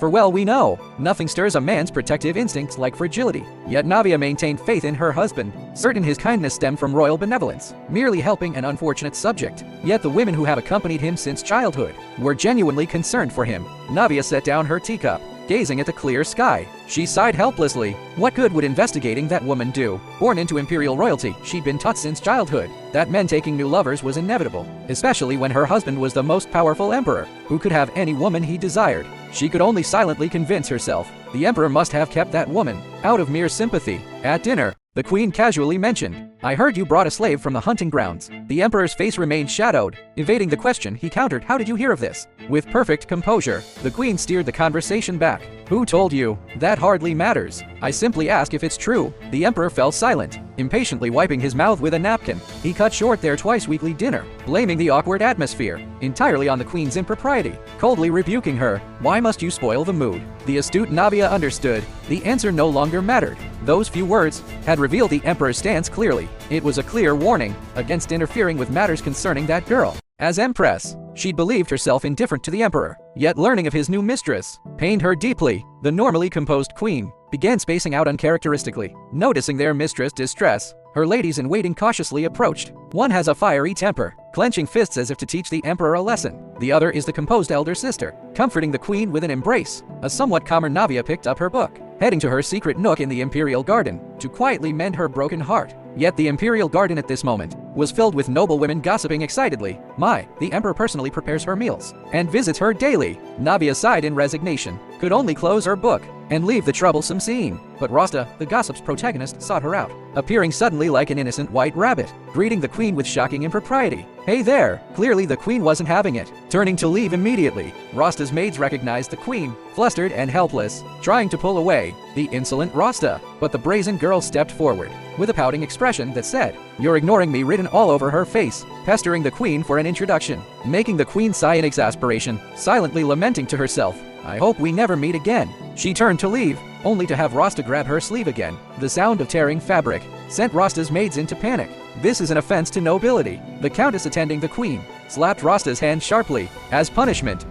For well we know, nothing stirs a man's protective instincts like fragility. Yet Navia maintained faith in her husband, certain his kindness stemmed from royal benevolence, merely helping an unfortunate subject. Yet the women who have accompanied him since childhood were genuinely concerned for him. Navia set down her teacup, gazing at the clear sky. She sighed helplessly. What good would investigating that woman do? Born into imperial royalty, she'd been taught since childhood that men taking new lovers was inevitable, especially when her husband was the most powerful emperor, who could have any woman he desired. She could only silently convince herself the emperor must have kept that woman, out of mere sympathy. At dinner, the queen casually mentioned, "I heard you brought a slave from the hunting grounds." The emperor's face remained shadowed. Evading the question, he countered, "How did you hear of this?" With perfect composure, the queen steered the conversation back. "Who told you? That hardly matters. I simply ask if it's true." The emperor fell silent, impatiently wiping his mouth with a napkin. He cut short their twice-weekly dinner, blaming the awkward atmosphere entirely on the queen's impropriety, coldly rebuking her. Why must you spoil the mood? The astute Navia understood. The answer no longer mattered. Those few words had revealed the emperor's stance clearly. It was a clear warning against interfering with matters concerning that girl. As empress, she'd believed herself indifferent to the emperor, yet learning of his new mistress pained her deeply. The normally composed queen began spacing out uncharacteristically. Noticing their mistress' distress, her ladies-in-waiting cautiously approached. One has a fiery temper, clenching fists as if to teach the emperor a lesson. The other is the composed elder sister, comforting the queen with an embrace. A somewhat calmer Navia picked up her book, heading to her secret nook in the imperial garden to quietly mend her broken heart. Yet the imperial garden at this moment was filled with noble women gossiping excitedly. The emperor personally prepares her meals and visits her daily. Navia sighed in resignation, could only close her book and leave the troublesome scene. But Rasta, the gossip's protagonist, sought her out, appearing suddenly like an innocent white rabbit, greeting the queen with shocking impropriety. "Hey there!" Clearly the queen wasn't having it. Turning to leave immediately, Rasta's maids recognized the queen, flustered and helpless, trying to pull away the insolent Rasta. But the brazen girl stepped forward, with a pouting expression that said, "You're ignoring me," written all over her face, pestering the queen for an introduction, making the queen sigh in exasperation, silently lamenting to herself, "I hope we never meet again." She turned to leave, only to have Rasta grab her sleeve again. The sound of tearing fabric sent Rasta's maids into panic. "This is an offense to nobility." The countess, attending the queen, slapped Rasta's hand sharply. As punishment,